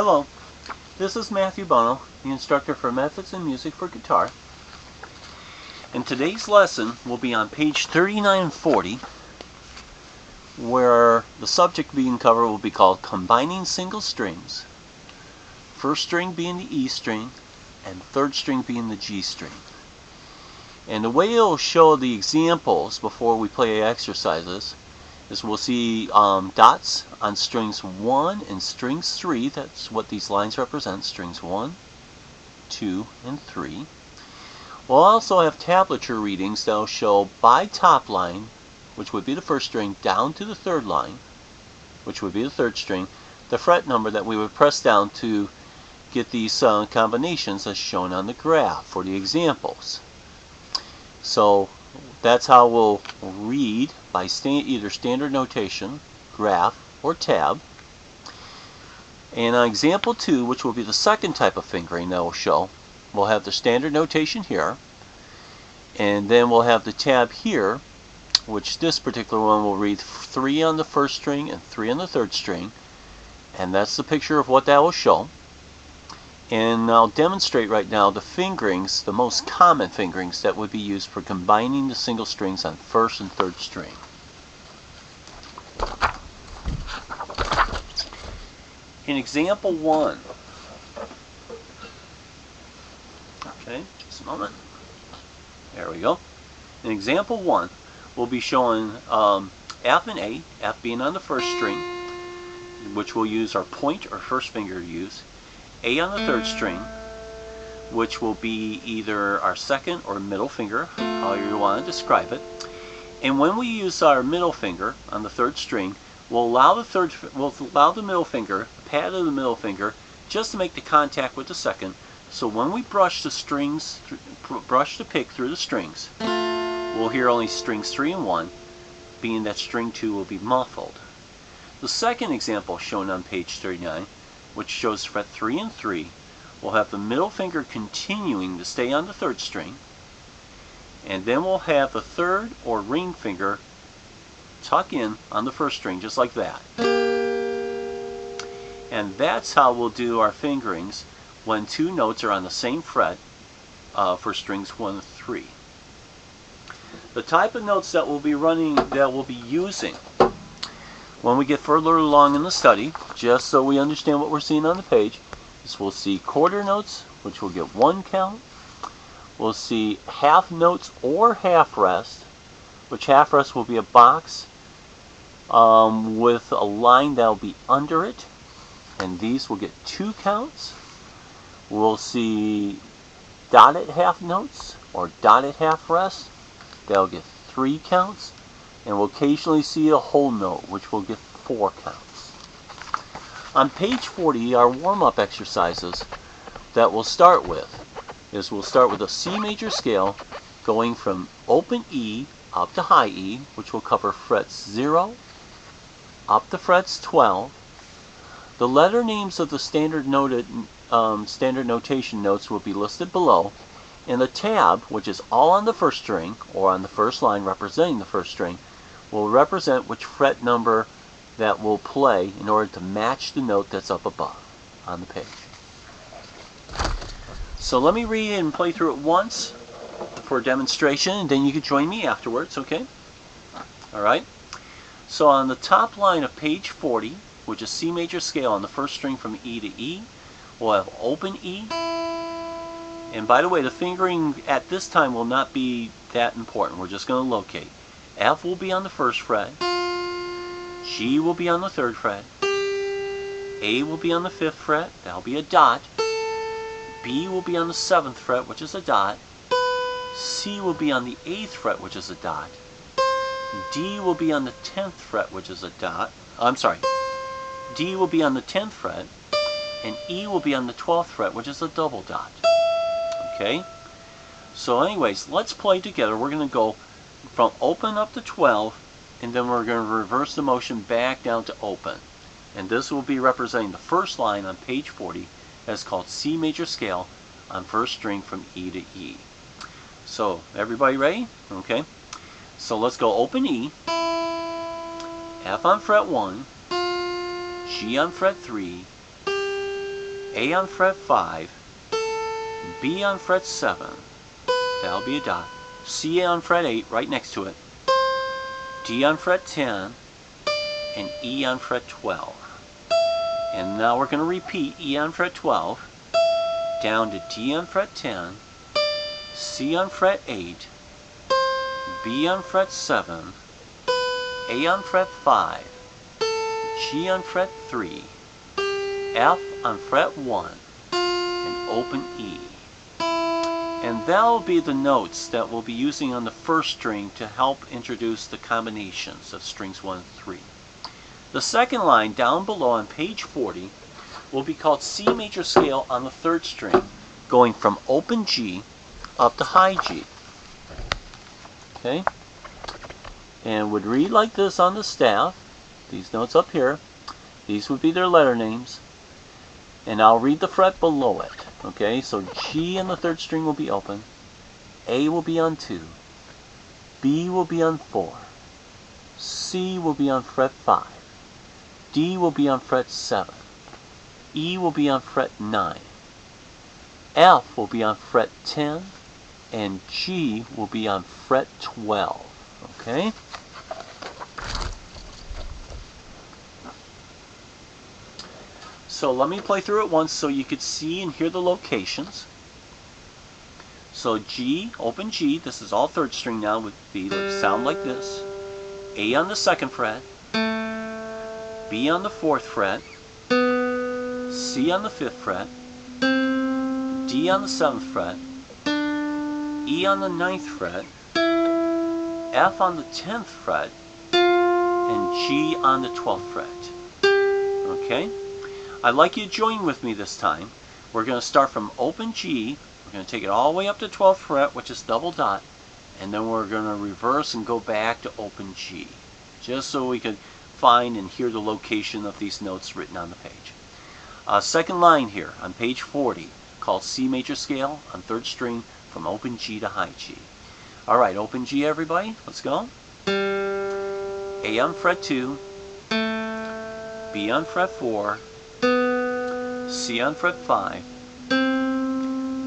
Hello, this is Matthew Bono, the instructor for Methods in Music for Guitar. And today's lesson will be on page 39 and 40, where the subject being covered will be called Combining Single Strings, first string being the E string, and third string being the G string. And the way it'll show the examples before we play exercises is we'll see dots on strings 1 and strings 3. That's what these lines represent, strings 1, 2, and 3. We'll also have tablature readings that will show by top line, which would be the first string, down to the third line, which would be the third string, the fret number that we would press down to get these combinations as shown on the graph for the examples. So that's how we'll read by either standard notation, graph, or tab. And on example 2, which will be the second type of fingering that we'll show, we'll have the standard notation here, and then we'll have the tab here, which this particular one will read 3 on the first string and 3 on the third string, and that's the picture of what that will show. And I'll demonstrate right now the fingerings, the most common fingerings that would be used for combining the single strings on first and third string. In example 1, okay, just a moment. There we go. In example 1, we'll be showing F and A, F being on the first string, which we'll use our point or first finger to use. A on the third string, which will be either our second or middle finger, however you want to describe it. And when we use our middle finger on the third string, we'll allow the middle finger, the pad of the middle finger, just to make the contact with the second. So when we brush the strings, brush the pick through the strings, we'll hear only strings 3 and 1, being that string 2 will be muffled. The second example shown on page 39, which shows fret 3 and 3, we'll have the middle finger continuing to stay on the third string, and then we'll have the third or ring finger tuck in on the first string, just like that. And that's how we'll do our fingerings when two notes are on the same fret for strings 1 and 3. The type of notes that we'll be using when we get further along in the study, just so we understand what we're seeing on the page, is we'll see quarter notes, which will get 1 count. We'll see half notes or half rest, which half rest will be a box with a line that will be under it, and these will get 2 counts. We'll see dotted half notes or dotted half rest, that'll get 3 counts. And we'll occasionally see a whole note, which will get 4 counts. On page 40, our warm-up exercises that we'll start with is we'll start with a C major scale going from open E up to high E, which will cover frets 0 up to frets 12. The letter names of the standard notation notes will be listed below, and the tab, which is all on the first string or on the first line representing the first string, will represent which fret number that will play in order to match the note that's up above on the page. So let me read and play through it once for a demonstration, and then you can join me afterwards, okay? Alright. So on the top line of page 40, which is C major scale on the first string from E to E, we'll have open E. And by the way, the fingering at this time will not be that important. We're just going to locate. F will be on the first fret, G will be on the third fret, A will be on the 5th fret, that'll be a dot, B will be on the 7th fret, which is a dot, C will be on the 8th fret, which is a dot, D will be on the 10th fret, which is a dot, D will be on the 10th fret, and E will be on the 12th fret, which is a double dot. Okay? So anyways, let's play together. We're going to go from open up to 12, and then we're going to reverse the motion back down to open. And this will be representing the first line on page 40 as called C major scale on first string from E to E. So, everybody ready? Okay. So let's go open E, F on fret 1, G on fret 3, A on fret 5, B on fret 7, that'll be a dot, C on fret 8 right next to it, D on fret 10, and E on fret 12. And now we're going to repeat E on fret 12, down to D on fret 10, C on fret 8, B on fret 7, A on fret 5, G on fret 3, F on fret 1, and open E. And that'll be the notes that we'll be using on the first string to help introduce the combinations of strings 1 and 3. The second line down below on page 40 will be called C major scale on the third string, going from open G up to high G. Okay? And would read like this on the staff. These notes up here, these would be their letter names. And I'll read the fret below it. Okay, so G on the third string will be open, A will be on 2, B will be on 4, C will be on fret 5, D will be on fret 7, E will be on fret 9, F will be on fret 10, and G will be on fret 12. Okay? So let me play through it once so you could see and hear the locations. So G, open G, this is all third string now, would be sound like this. A on the second fret, B on the fourth fret, C on the fifth fret, D on the seventh fret, E on the ninth fret, F on the 10th fret, and G on the 12th fret. Okay? I'd like you to join with me this time. We're going to start from open G. We're going to take it all the way up to 12th fret, which is double dot, and then we're going to reverse and go back to open G, just so we can find and hear the location of these notes written on the page. Second line here on page 40, called C major scale on third string from open G to high G. All right, open G, everybody. Let's go. A on fret 2, B on fret 4, C on fret 5,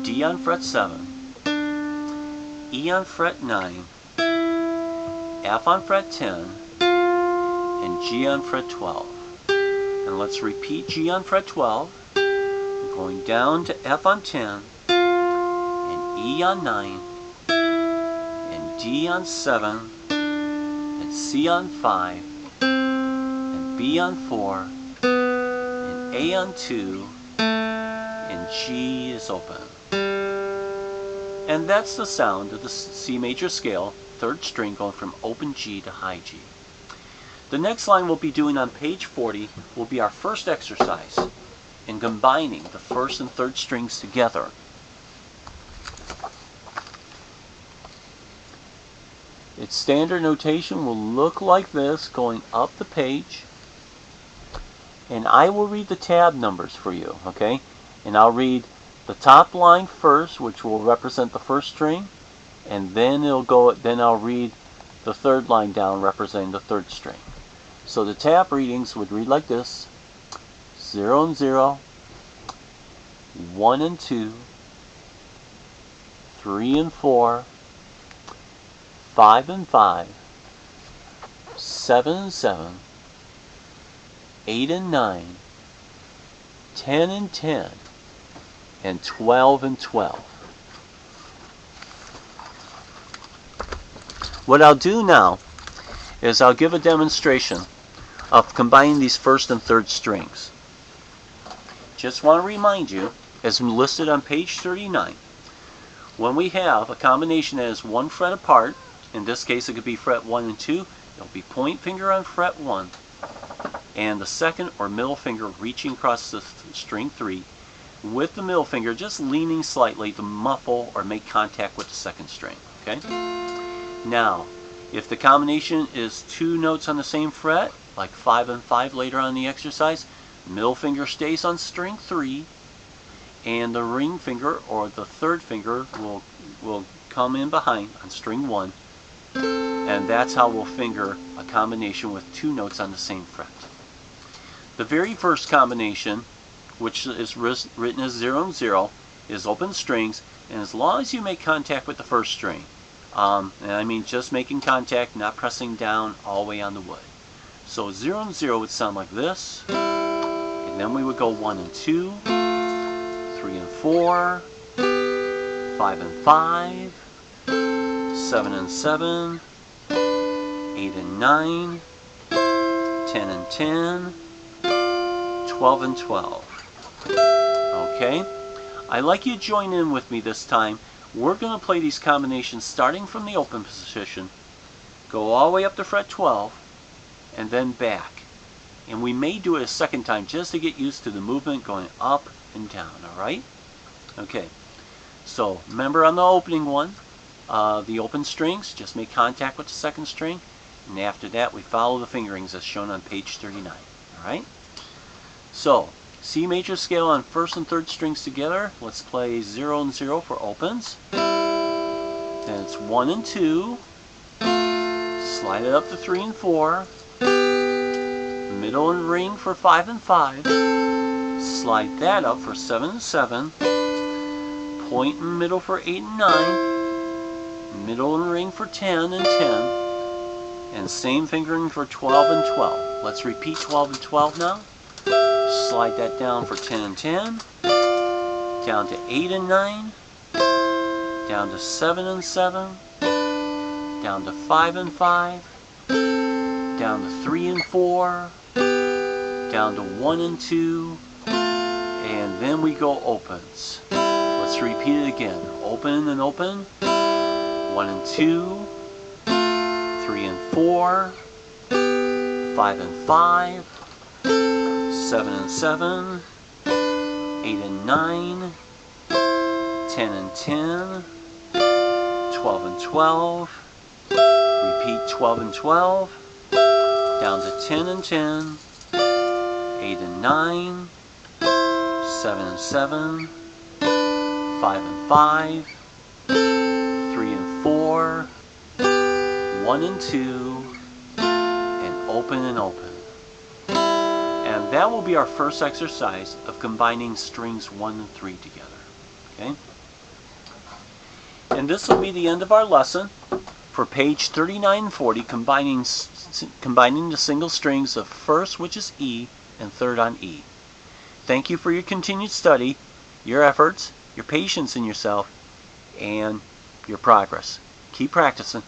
D on fret 7, E on fret 9, F on fret 10, and G on fret 12. And let's repeat G on fret 12, going down to F on 10, and E on 9, and D on 7, and C on 5, and B on 4, and A on 2, and G is open. And that's the sound of the C major scale, third string, going from open G to high G. The next line we'll be doing on page 40 will be our first exercise in combining the first and third strings together. Its standard notation will look like this going up the page. And I will read the tab numbers for you, okay? And I'll read the top line first, which will represent the first string, and then I'll read the third line down representing the third string. So the tab readings would read like this: 0 and 0, 1 and 2, 3 and 4, 5 and 5, 7 and 7, 8 and 9, 10 and 10, and 12 and 12. What I'll do now is I'll give a demonstration of combining these first and third strings. Just want to remind you, as listed on page 39, when we have a combination that is one fret apart, in this case it could be fret 1 and 2, it'll be point finger on fret 1, and the second or middle finger reaching across the string 3, with the middle finger just leaning slightly to muffle or make contact with the second string. Okay? Now, if the combination is two notes on the same fret, like 5 and 5 later on in the exercise, middle finger stays on string 3, and the ring finger or the third finger will come in behind on string 1, and that's how we'll finger a combination with two notes on the same fret. The very first combination which is written as 0 and 0, is open strings, and as long as you make contact with the first string, and I mean just making contact, not pressing down all the way on the wood. So 0 and 0 would sound like this, and then we would go 1 and 2, 3 and 4, 5 and 5, 7 and 7, 8 and 9, 10 and 10, 12 and 12. Okay? I'd like you to join in with me this time. We're going to play these combinations starting from the open position, go all the way up to fret 12, and then back. And we may do it a second time just to get used to the movement going up and down, alright? Okay, so remember on the opening one, the open strings, just make contact with the second string, and after that we follow the fingerings as shown on page 39, alright? So, C major scale on first and third strings together. Let's play 0 and 0 for opens. Then it's 1 and 2. Slide it up to 3 and 4. Middle and ring for 5 and 5. Slide that up for 7 and 7. Point and middle for 8 and 9. Middle and ring for 10 and 10. And same fingering for 12 and 12. Let's repeat 12 and 12 now. Slide that down for 10 and 10, down to 8 and 9, down to 7 and 7, down to 5 and 5, down to 3 and 4, down to 1 and 2, and then we go opens. Let's repeat it again. Open and open, 1 and 2, 3 and 4, 5 and 5, 7 and 7, 8 and 9, 10 and 10, 12 and 12, repeat 12 and 12, down to 10 and 10, 8 and 9, 7 and 7, 5 and 5, 3 and 4, 1 and 2, and open. And that will be our first exercise of combining strings 1 and 3 together. Okay? And this will be the end of our lesson for page 39 and 40, combining the single strings of first, which is E, and third on E. Thank you for your continued study, your efforts, your patience in yourself, and your progress. Keep practicing.